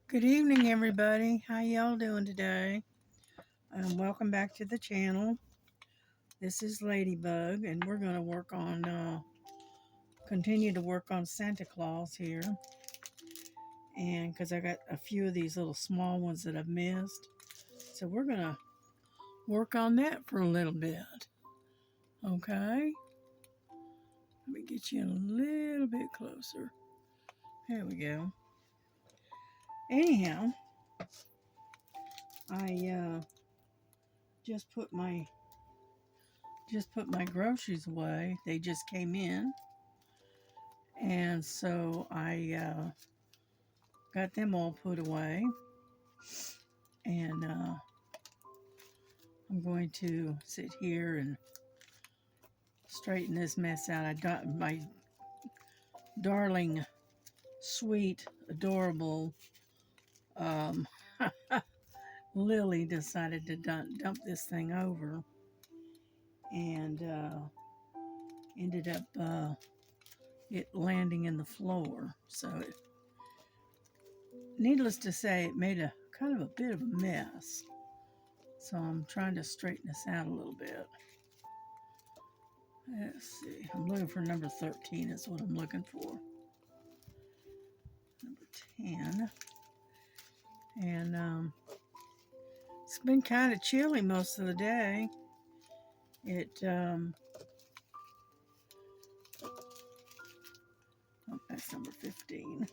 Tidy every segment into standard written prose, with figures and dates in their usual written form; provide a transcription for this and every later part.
Good evening, everybody. How y'all doing today? Welcome back to the channel. This is Ladybug, and we're going to continue to work on Santa Claus here. And because I got a few of these little small ones that I've missed. So we're going to work on that for a little bit. Okay? Let me get you a little bit closer. There we go. Anyhow, I just put my groceries away. They just came in. And so I got them all put away. And I'm going to sit here and straighten this mess out. I got my darling, sweet, adorable Lily decided to dump this thing over and ended up it landing in the floor. So needless to say, it made a kind of a bit of a mess. So I'm trying to straighten this out a little bit. Let's see. I'm looking for number 13 is what I'm looking for. Number 10. And it's been kind of chilly most of the day. Oh, that's number 15.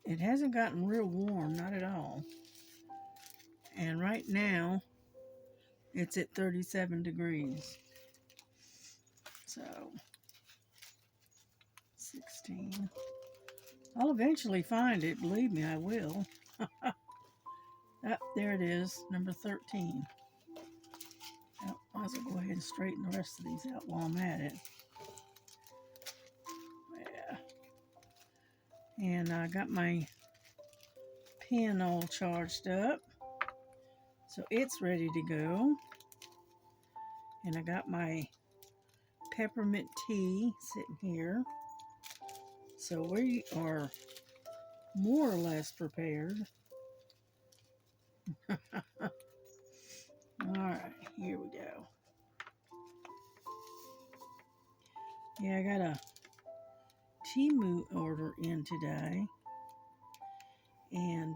It hasn't gotten real warm, not at all. And right now, it's at 37 degrees. So, 16. I'll eventually find it, believe me, I will. There it is, number 13. Might as well go ahead and straighten the rest of these out while I'm at it. Yeah. And I got my pen all charged up. So it's ready to go. And I got my peppermint tea sitting here. So we are more or less prepared. Alright, here we go. Yeah, I got a Temu order in today. And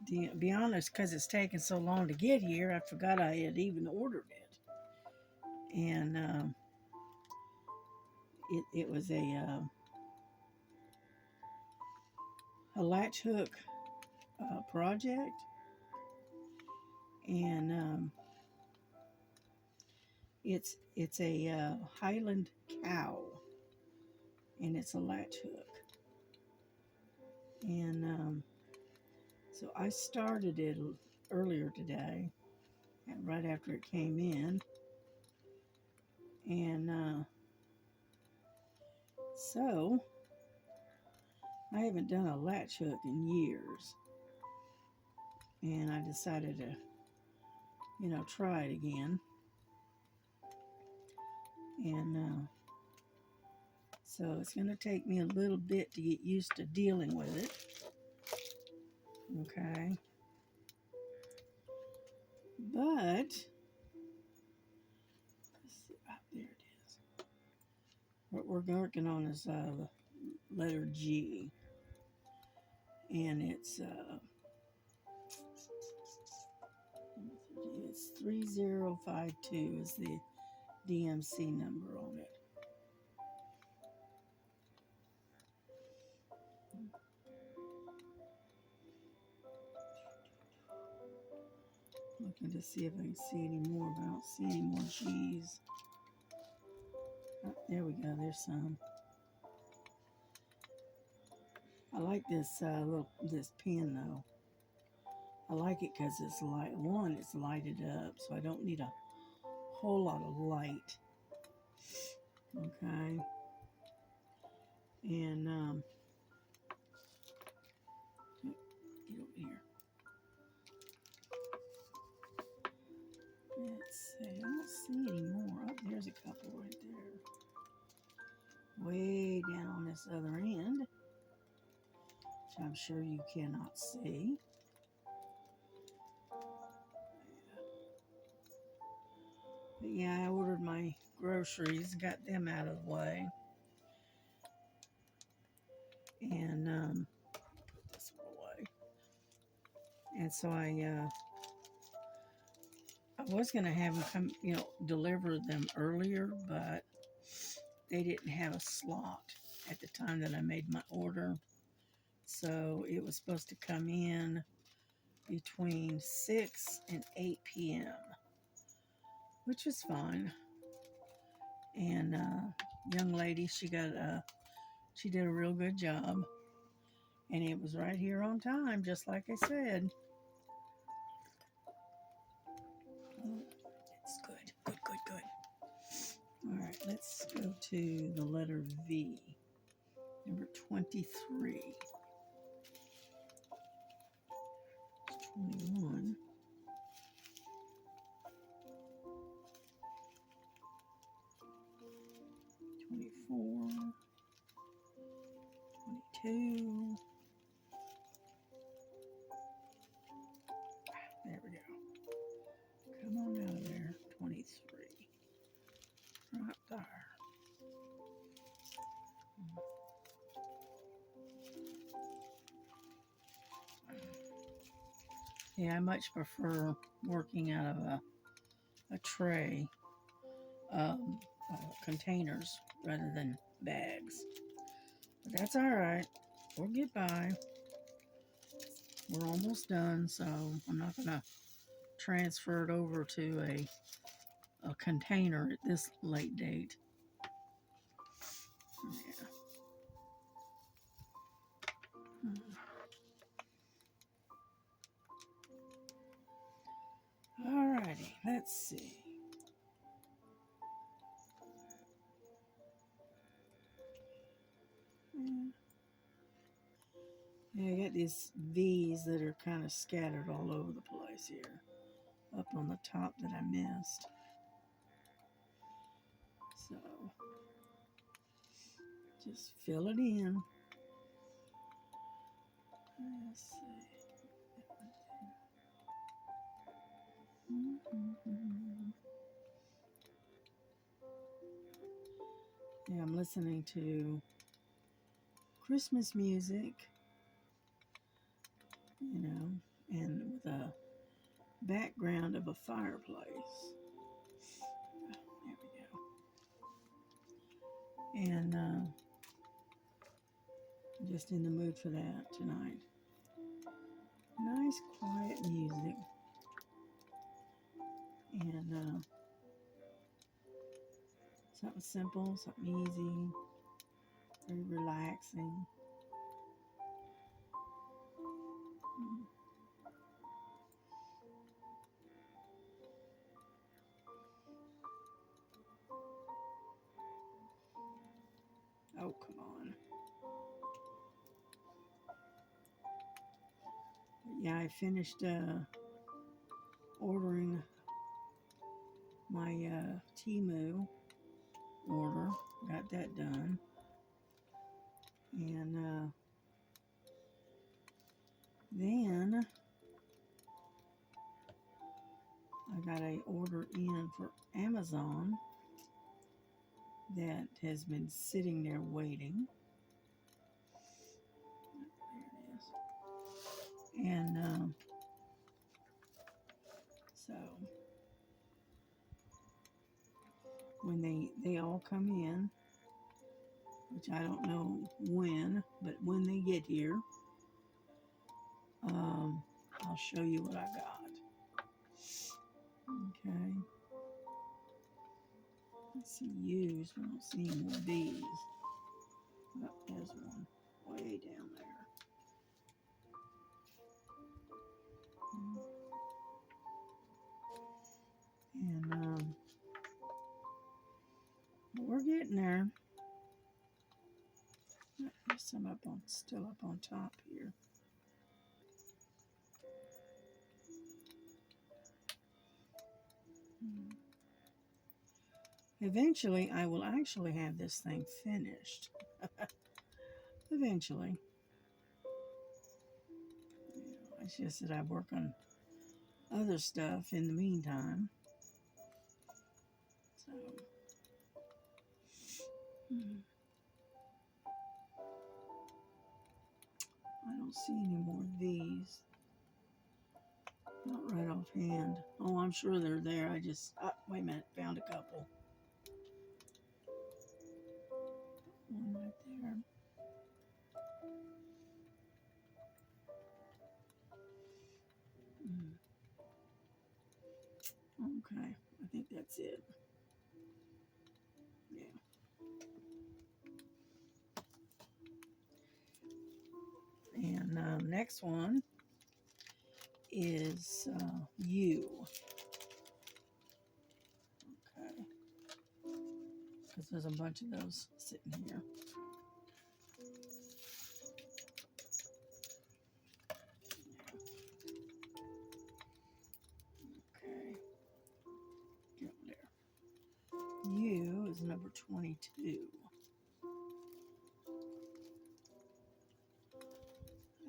to be honest, because it's taken so long to get here, I forgot I had even ordered it. And it was a latch hook project. And it's a Highland cow, and it's a latch hook. And so I started it earlier today, and right after it came in. And so I haven't done a latch hook in years, and I decided to, try it again. And so it's going to take me a little bit to get used to dealing with it. Okay. But, let's see, there it is. What we're working on is the letter G. And it's 3052 is the DMC number on it. Looking to see if I can see any more, but I don't see any more G's. Oh, there we go. There's some. I like this this pen though. I like it because it's light. One, it's lighted up, so I don't need a whole lot of light. Okay. And get over here. Let's see. I don't see any more. Oh, there's a couple right there. Way down on this other end, which I'm sure you cannot see. But yeah, I ordered my groceries, got them out of the way. And put this one away. And so I was going to have them come, deliver them earlier, but they didn't have a slot at the time that I made my order. So it was supposed to come in between 6 and 8 p.m., which was fine. And young lady, she did a real good job. And it was right here on time, just like I said. Oh, it's good. Good, good, good. All right, let's go to the letter V, number 23. 21. 24. 22. There we go. Come on out of there. 23. Right there. Yeah, I much prefer working out of a tray, containers, rather than bags. But that's all right. We'll get by. We're almost done, so I'm not going to transfer it over to a container at this late date. Yeah. Alrighty, let's see. Yeah, I got these V's that are kind of scattered all over the place here. Up on the top that I missed. So, just fill it in. Let's see. Yeah, I'm listening to Christmas music, and with a background of a fireplace. There we go. And I'm just in the mood for that tonight. Nice, quiet music. And something simple, something easy, very relaxing. Oh, come on. Yeah, I finished ordering my Temu order. Got that done. And then I got a order in for Amazon that has been sitting there waiting. There it is. And so when they all come in, which I don't know when, but when they get here, I'll show you what I got. Okay. Let's see U's. We don't see any more B's. Oh, there's one way down there. And but we're getting there. There's some still up on top here. Eventually, I will actually have this thing finished. eventually. You know, it's just that I work on other stuff in the meantime. So, I don't see any more of these. Not right offhand. Oh, I'm sure they're there. I just, wait a minute, found a couple. One right there. Okay, I think that's it. Yeah. And next one is you. Okay. Because there's a bunch of those sitting here. Okay. Get up there. You is number 22.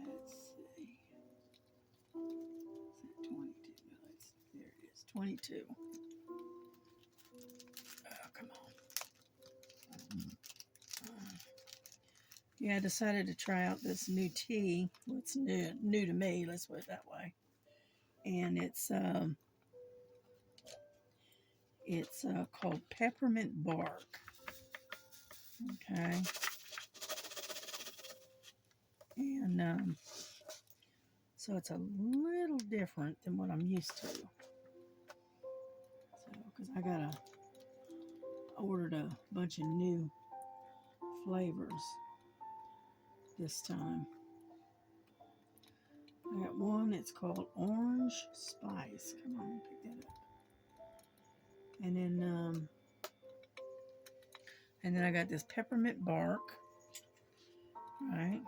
Let's see. Is that 22? No, there it is. 22. Oh, come on. Yeah, I decided to try out this new tea. Well, it's new to me, let's put it that way. And it's called peppermint bark. Okay. And so it's a little different than what I'm used to. So, because ordered a bunch of new flavors this time. I got one, it's called Orange Spice. Come on, pick that up. And then I got this peppermint bark, right?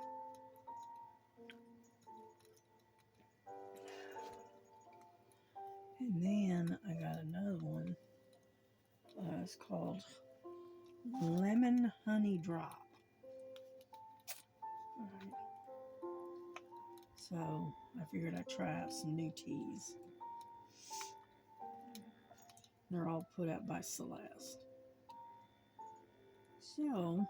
And then I got another one. It's called Lemon Honey Drop. All right. So I figured I'd try out some new teas. They're all put out by Celeste. So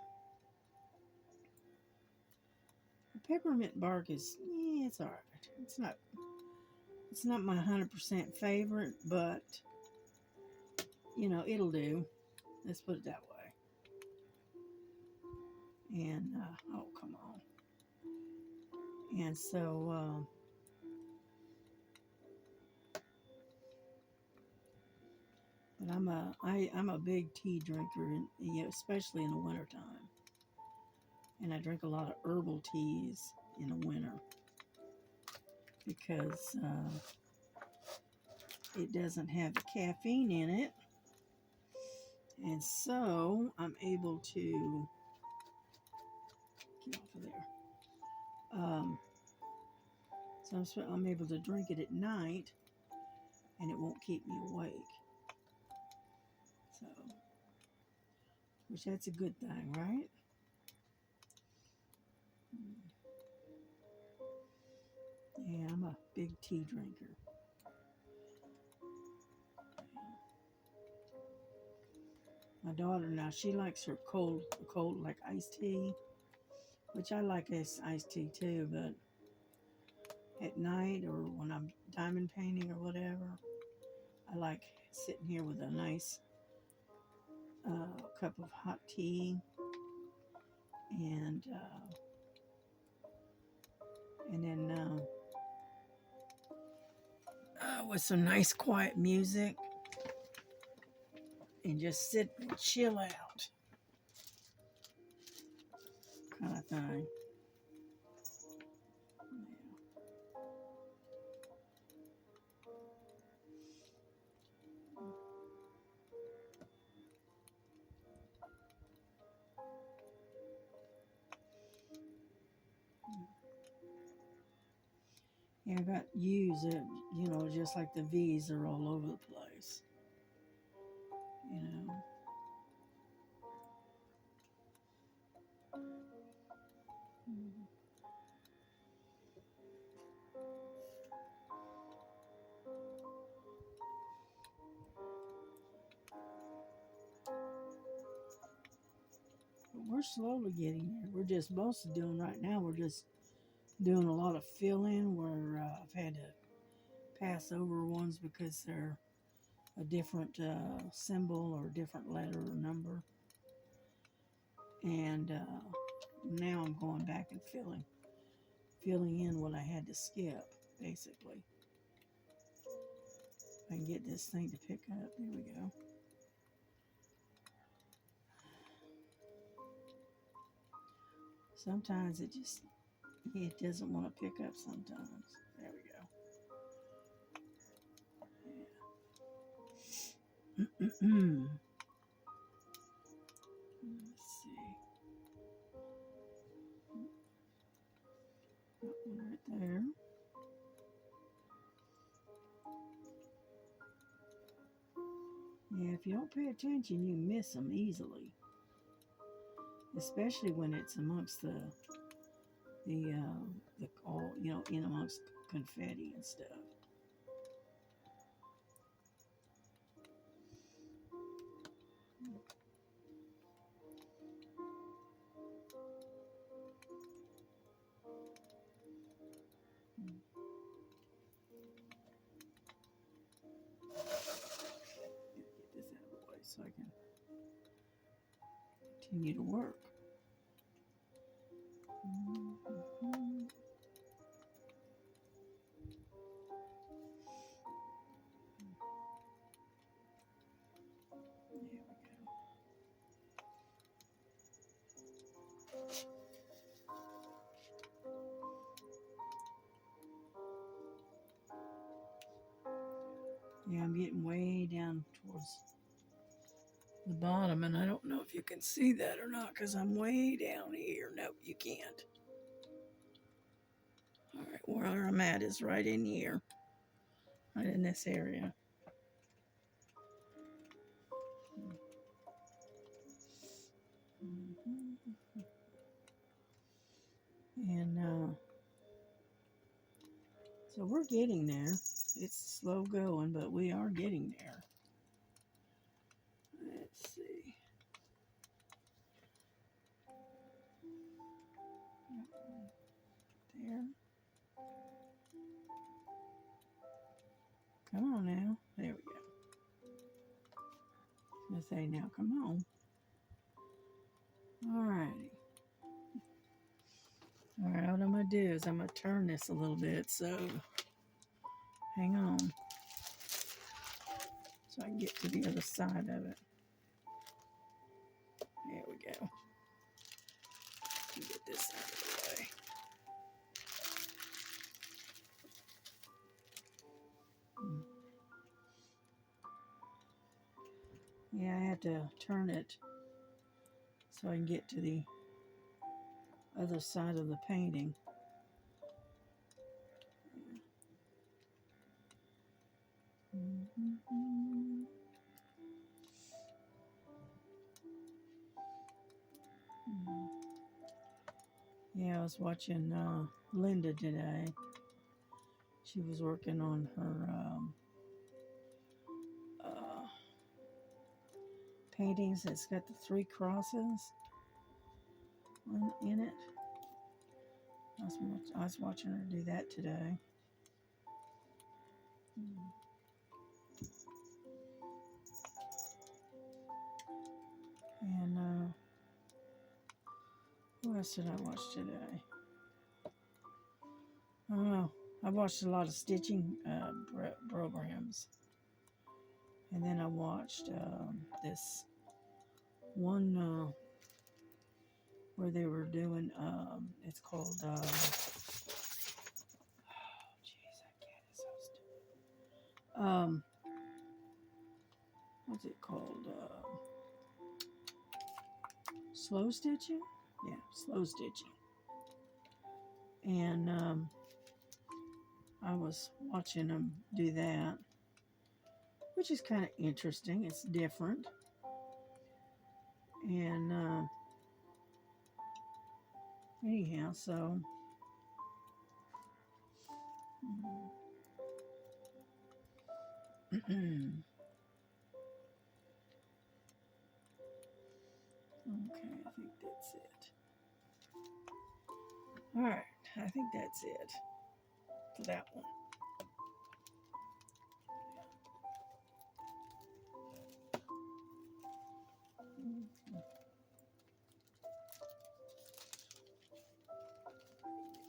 the peppermint bark is, it's all right. It's not my 100% favorite, but you know, it'll do. Let's put it that way. And oh, come on. And so but I'm a big tea drinker, especially in the wintertime. And I drink a lot of herbal teas in the winter because it doesn't have the caffeine in it. And so I'm able to get off of there. So I'm able to drink it at night and it won't keep me awake. So, which that's a good thing, right? Yeah, I'm a big tea drinker. My daughter now, she likes her cold like iced tea, which I like iced tea too, but at night or when I'm diamond painting or whatever, I like sitting here with a nice cup of hot tea and then with some nice quiet music and just sit and chill out kind of thing. Yeah, I got U's that, just like the V's are all over the place. You know. we're slowly getting there. We're just mostly doing right now. We're just doing a lot of fill-in where I've had to pass over ones because they're a different symbol or different letter or number. And now I'm going back and filling in what I had to skip, basically. If I can get this thing to pick up. There we go. Sometimes it doesn't want to pick up sometimes. There we go. Yeah. Let's see. That one right there. Yeah, if you don't pay attention, you miss them easily. Especially when it's amongst the all, in amongst confetti and stuff. Get this out of the way so I can continue to work. Yeah, I'm getting way down towards the bottom, and I don't know if you can see that or not because I'm way down here. No, you can't. All right, where I'm at is right in here, right in this area. And so we're getting there. It's slow going, but we are getting there. Let's see. There. Come on now. There we go. I say now, come on. All righty. All right, what I'm going to do is I'm going to turn this a little bit, so hang on. So I can get to the other side of it. There we go. Get this out of the way. Yeah, I have to turn it so I can get to the other side of the painting. Yeah, I was watching Linda today. She was working on her paintings. It's got the 3 crosses in it. I was watching her do that today. And what else did I watch today? I don't know. I watched a lot of stitching programs. And then I watched this one where they were doing, it's called, oh, jeez, that cat is so stupid. What's it called? Slow stitching? Yeah, slow stitching. And I was watching them do that, which is kind of interesting. It's different. And anyhow, so Okay, I think that's it. All right, I think that's it for that one.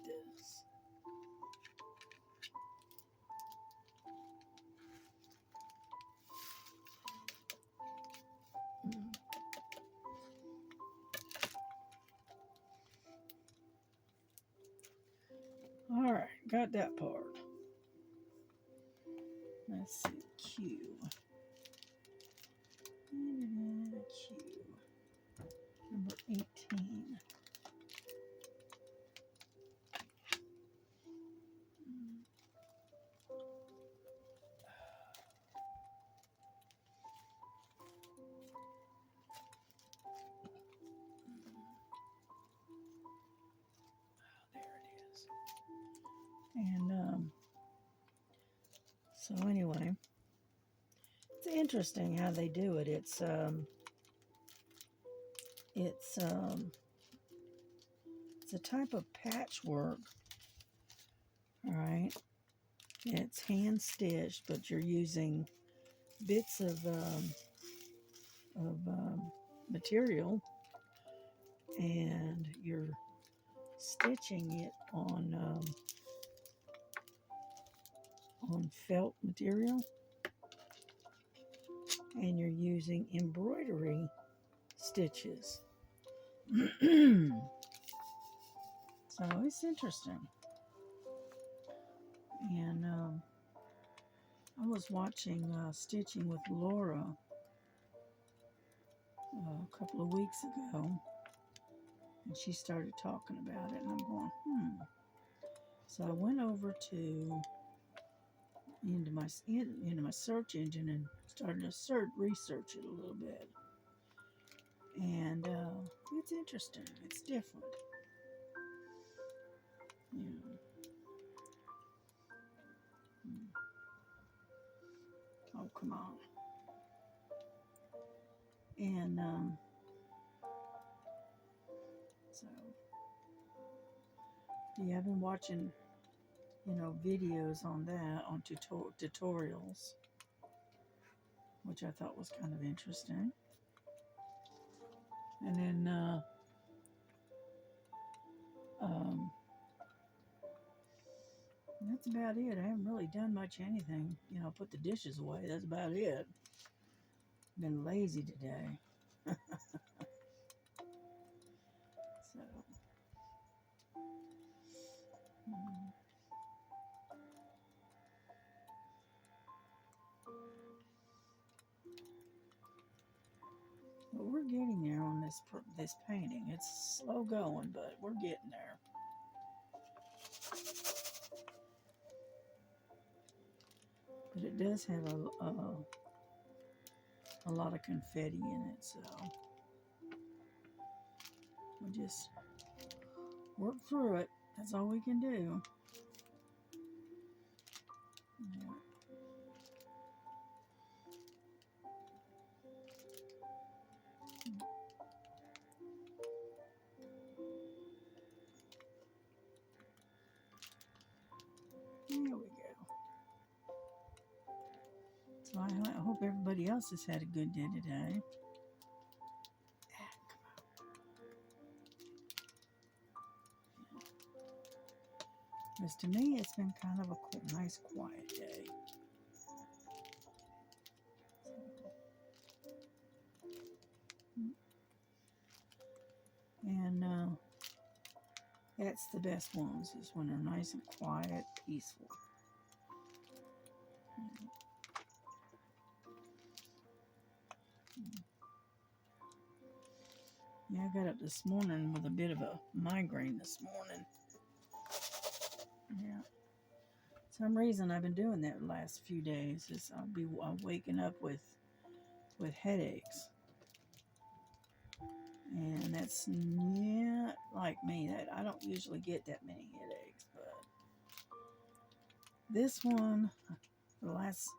This. All right, got that part. Let's see, Q. Q. Number 18. There it is. And so anyway, it's interesting how they do it. It's a type of patchwork. All right, it's hand stitched, but you're using bits of material, and you're stitching it on felt material, and you're using embroidery stitches. So it's interesting. And I was watching Stitching with Laura a couple of weeks ago, and she started talking about it, and I'm going, So I went over into my search engine and started to research it a little bit. And it's interesting. It's different. Yeah. Oh, come on. And so, yeah, I've been watching, videos on that, on tutorials, which I thought was kind of interesting. And then, that's about it. I haven't really done much anything. Put the dishes away. That's about it. Been lazy today. So, but we're getting there on this painting. It's slow going, but we're getting there. But it does have a lot of confetti in it, so we just work through it. That's all we can do. Yeah. There we go. So I hope everybody else has had a good day today. Because to me, it's been kind of a nice, quiet day. And that's the best ones, is when they're nice and quiet, peaceful. Yeah, I got up this morning with a bit of a migraine this morning. Yeah. Some reason I've been doing that the last few days is I'm waking up with headaches. And that's not like me. That I don't usually get that many headaches, but this one, for the last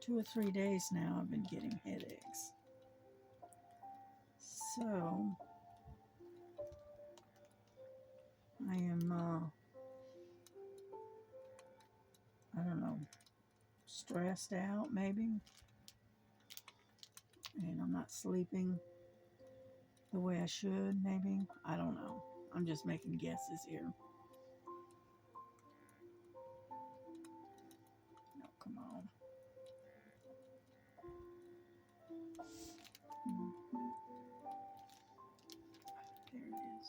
2 or 3 days now, I've been getting headaches. So I am, I don't know, stressed out maybe, and I'm not sleeping the way I should, maybe. I don't know. I'm just making guesses here. No, come on. Mhm. There it is.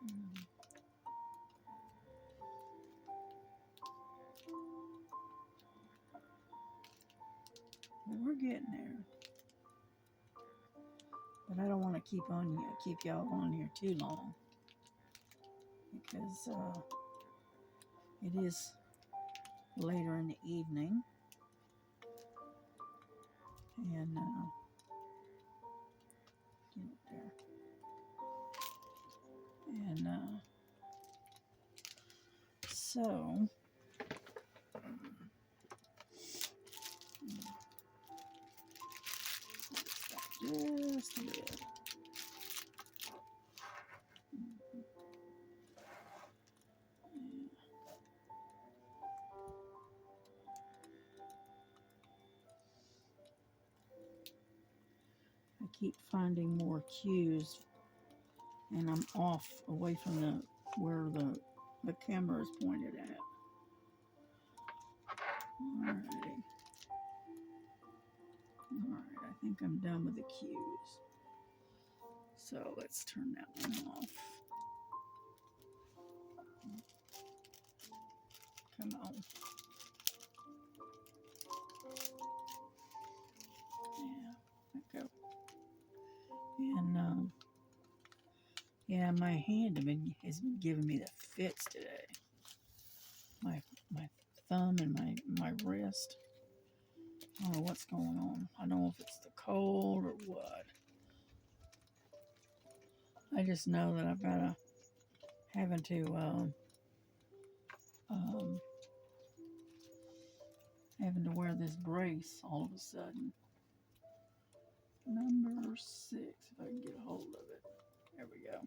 Mhm. Well, we're getting there, but I don't want to keep y'all on here too long because it is later in the evening, and get up there, and so just a bit. I keep finding more cues, and I'm off away from the where the camera is pointed at. Alrighty. Alright, I think I'm done with the cues. So let's turn that one off. Come on. Yeah, let go. And yeah, my hand has been giving me the fits today. My thumb and my wrist. I don't know what's going on. I don't know if it's the cold or what. I just know that I've got having to having to wear this brace all of a sudden. Number 6, if I can get a hold of it. There we go.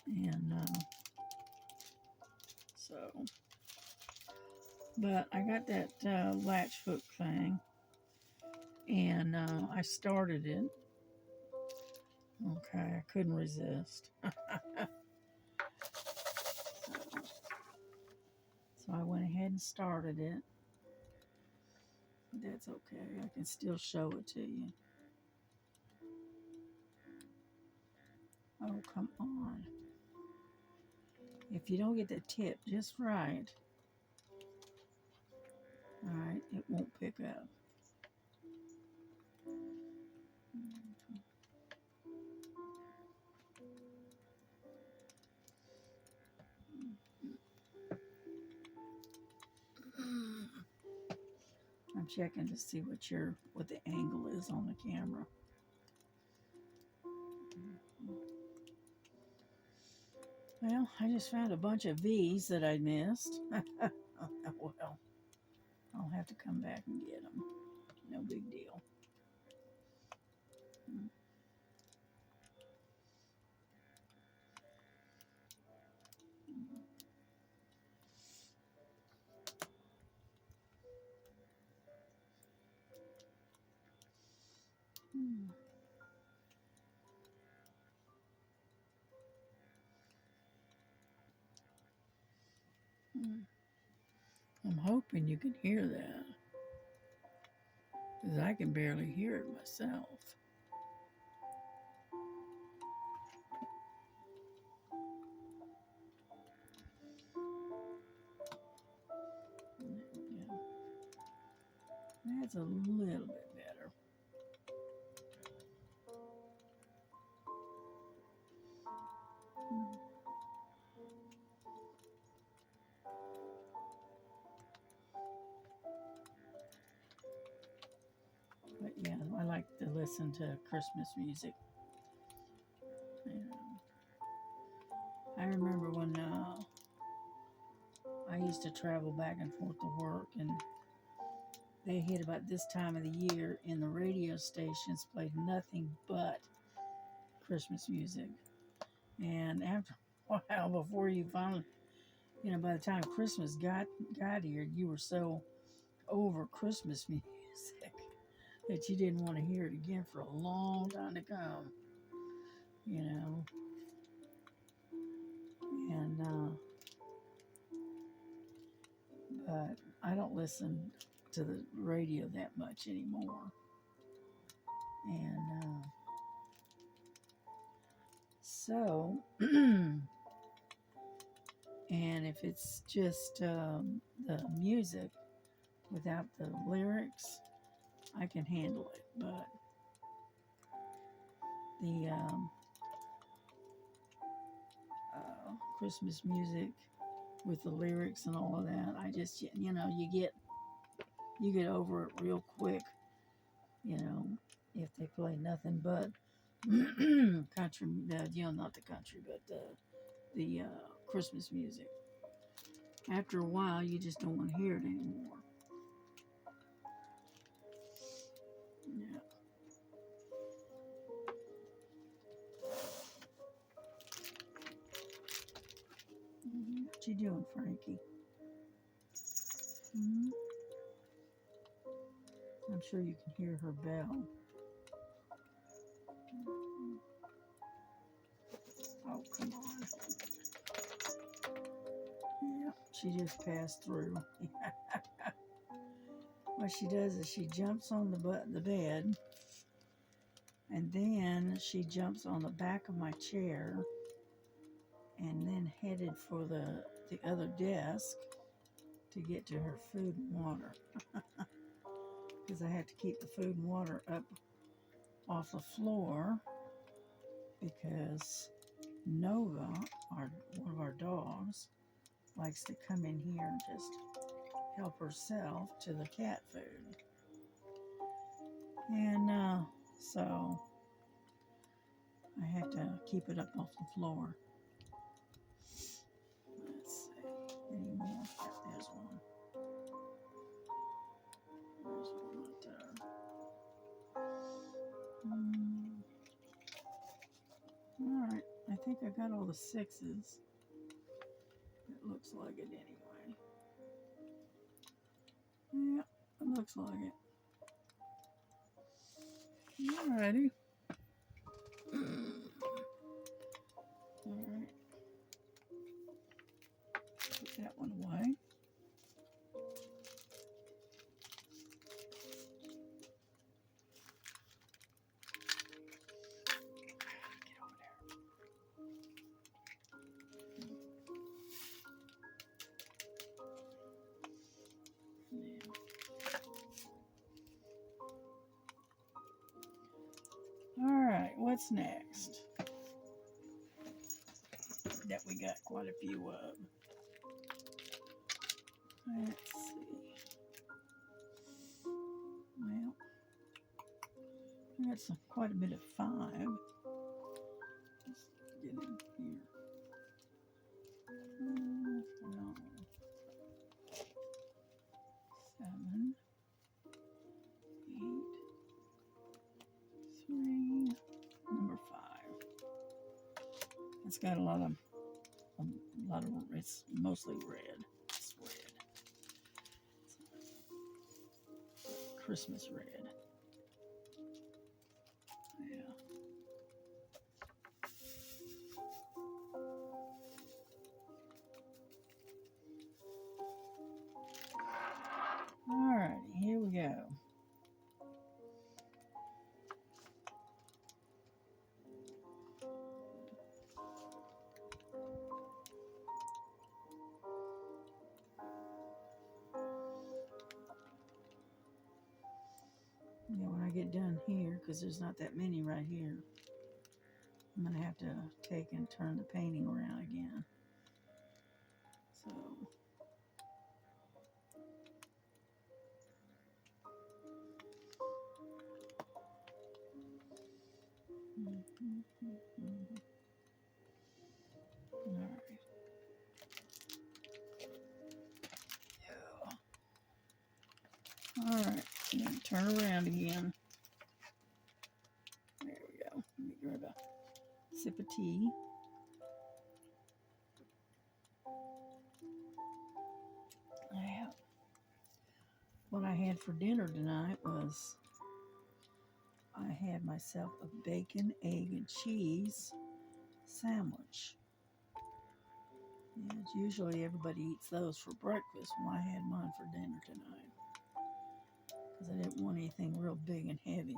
And so, but I got that latch hook thing, and I started it. Okay, I couldn't resist. So I went ahead and started it. But that's okay. I can still show it to you. Oh, come on. If you don't get the tip just right, all right, it won't pick up. I'm checking to see what the angle is on the camera. Well, I just found a bunch of V's that I missed. Well, I'll have to come back and get them. No big deal. I'm hoping you can hear that, because I can barely hear it myself. Yeah. That's a little bit better. But yeah, I like to listen to Christmas music. And I remember when I used to travel back and forth to work, and they hit about this time of the year, and the radio stations played nothing but Christmas music. And after a while, before you finally, by the time Christmas got here, you were so over Christmas music that you didn't want to hear it again for a long time to come. And but I don't listen to the radio that much anymore. And so, and if it's just the music without the lyrics, I can handle it. But the Christmas music with the lyrics and all of that, I just, you get over it real quick, if they play nothing but country, not the country, but the Christmas music. After a while, you just don't want to hear it anymore. Yeah. What you doing, Frankie? I'm sure you can hear her bell. Oh, come on. Yeah, she just passed through. What she does is she jumps on the bed, and then she jumps on the back of my chair, and then headed for the other desk to get to her food and water. Because I have to keep the food and water up off the floor, because Nova, one of our dogs, likes to come in here and just help herself to the cat food. And so I have to keep it up off the floor. Let's see. Any more? Yeah, there's one. There's one right there. Alright, I think I got all the 6s. It looks like it anyway. Yeah, it looks like it. Alrighty. Alright. Put that one away. Get over there. Alright, what's next? That we got quite a few of. Let's see. Well, we got quite a bit of 5. Let's get in here. No. 7, 8, 3, number 5. It's got a lot of, it's mostly red. It's red. It's Christmas red. Yeah. Alrighty, here we go. Yeah, when I get done here, because there's not that many right here, I'm going to have to take and turn the painting around again. So, all right. Alright, then turn around again. There we go. Let me grab a sip of tea. Yeah. What I had for dinner tonight was I had myself a bacon, egg, and cheese sandwich. Yeah, usually everybody eats those for breakfast. Well, I had mine for dinner tonight because I didn't want anything real big and heavy.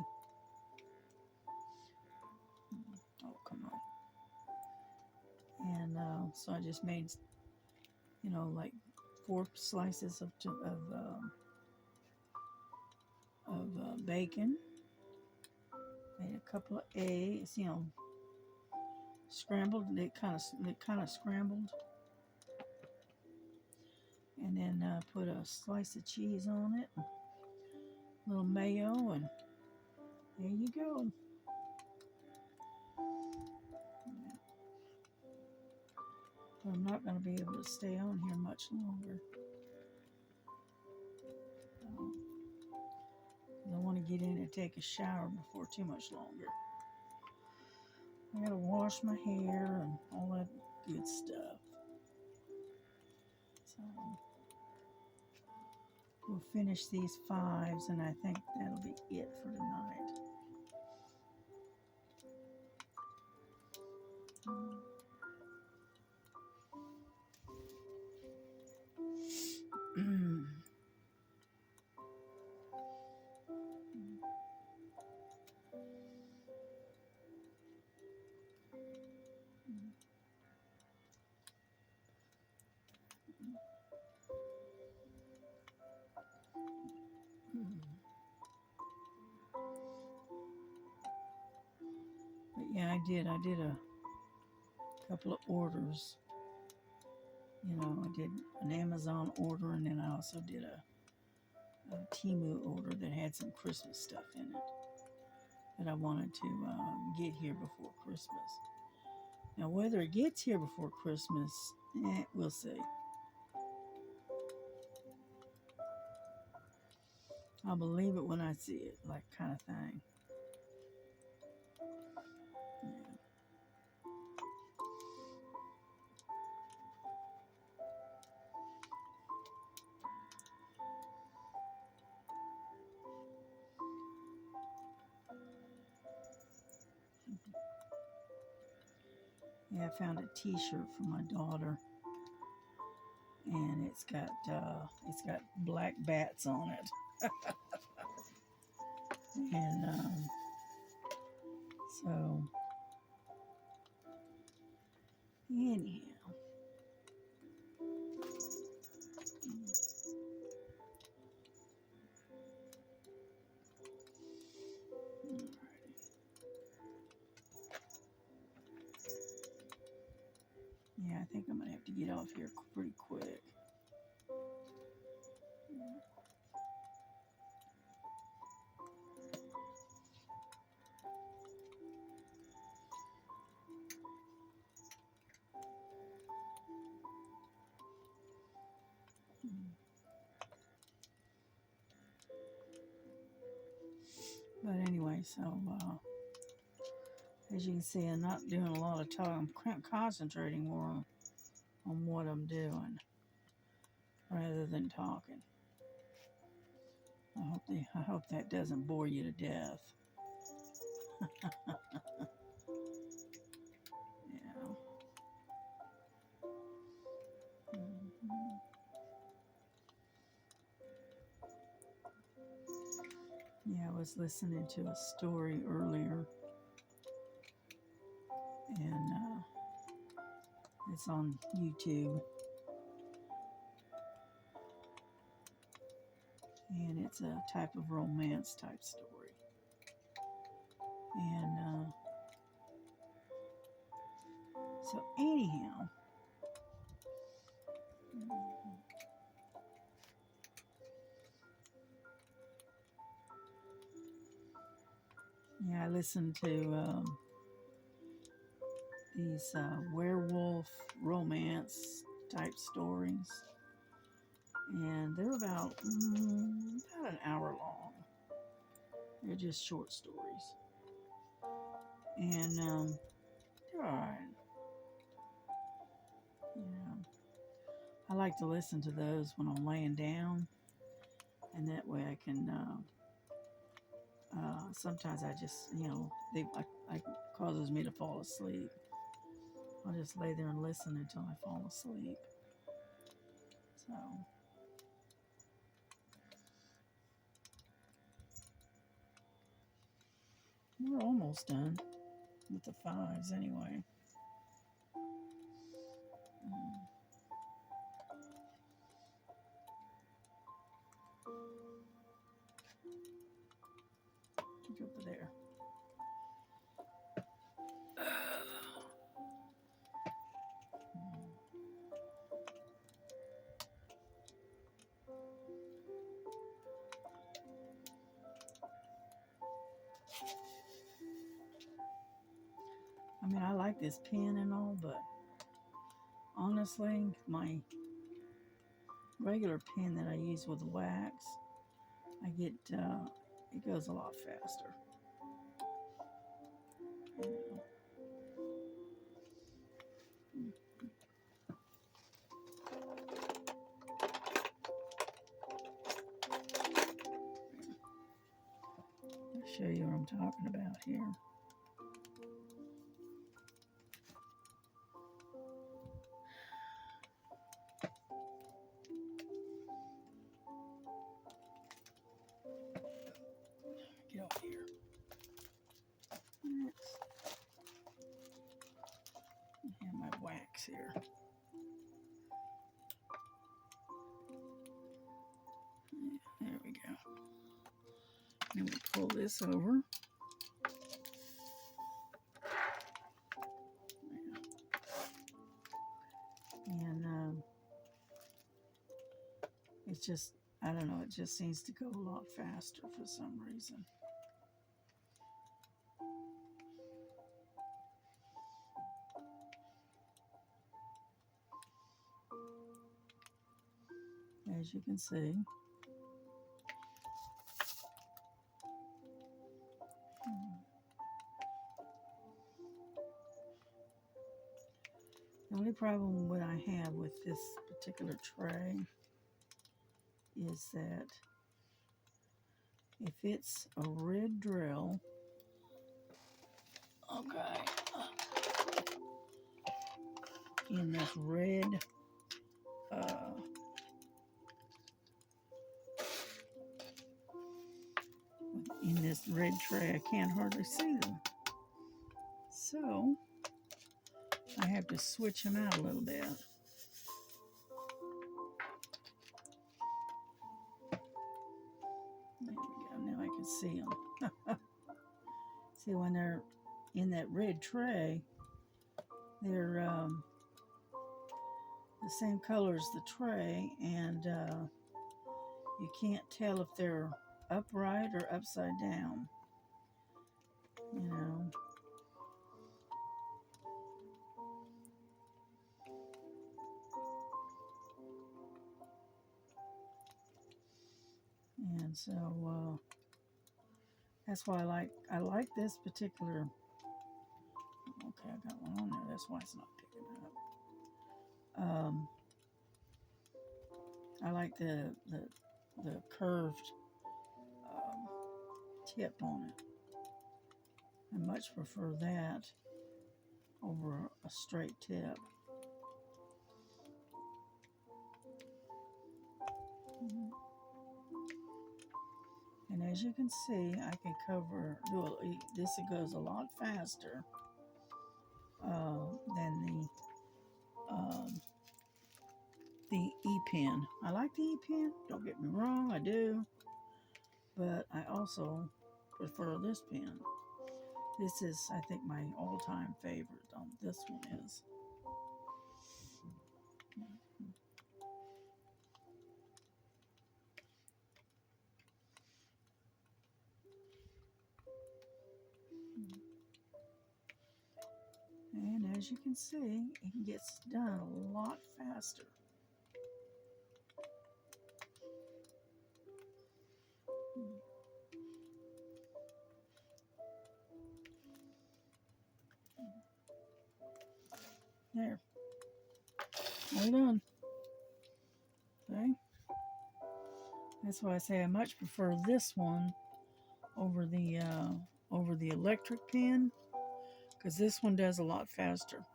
Oh, come on. And so I just made, like 4 slices of bacon. Made a couple of eggs, scrambled. It kind of scrambled. And then put a slice of cheese on it, a little mayo, and there you go. But I'm not going to be able to stay on here much longer. I want to get in and take a shower before too much longer. I got to wash my hair and all that good stuff. So we'll finish these 5s, and I think that'll be it for tonight. But yeah, I did a couple of orders. I did an Amazon order, and then I also did a Temu order that had some Christmas stuff in it that I wanted to get here before Christmas. Now, whether it gets here before Christmas, we'll see. I'll believe it when I see it, like kind of thing. Yeah, I found a T-shirt for my daughter, and it's got black bats on it, and so anyhow. Yeah, I think I'm gonna have to get off here pretty quick. But anyway, so as you can see, I'm not doing a lot of talking. I'm concentrating more on what I'm doing rather than talking. I hope that doesn't bore you to death. Yeah. Yeah, I was listening to a story earlier, and it's on YouTube, and it's a type of romance type story. And so anyhow, yeah, I listened to these werewolf romance type stories, and they're about an hour just short stories. And they're alright. Yeah. I like to listen to those when I'm laying down, and that way I can. Sometimes I just, I causes me to fall asleep. I'll just lay there and listen until I fall asleep. So we're almost done with the fives anyway. Get over there. I mean, I like this pen and all, but honestly, my regular pen that I use with wax, I get, it goes a lot faster. You know. I'll show you what I'm talking about here. Get over here. Next, I have my wax here. There we go. Then we pull this over. And it's just, I don't know, it just seems to go a lot faster for some reason. As you can see. The only problem what I have with this particular tray is that if it's a red drill, okay, in this red, in this red tray, I can't hardly see them. So I have to switch them out a little bit. There we go. Now I can see them. See, when they're in that red tray, they're the same color as the tray, and you can't tell if they're upright or upside down. You know. And so that's why I like this particular. Okay, I got one on there. That's why it's not picking up. I like the curved tip on it. I much prefer that over a straight tip. And as you can see, I can this. It goes a lot faster than the E-pen. I like the E-pen, don't get me wrong, I do. But I also prefer this pen. This is, I think, my all-time favorite. This one is. And as you can see, it gets done a lot faster. There. All done. Okay. That's why I say I much prefer this one over the electric pen, because this one does a lot faster.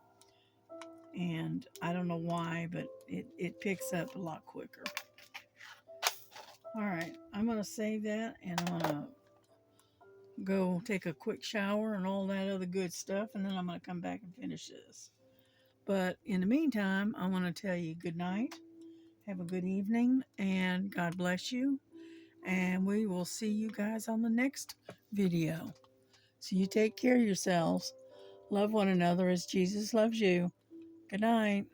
And I don't know why, but it picks up a lot quicker. All right, I'm going to save that, and I'm going to go take a quick shower and all that other good stuff, and then I'm going to come back and finish this. But in the meantime, I want to tell you good night, have a good evening, and God bless you. And we will see you guys on the next video. So you take care of yourselves. Love one another as Jesus loves you. Good night.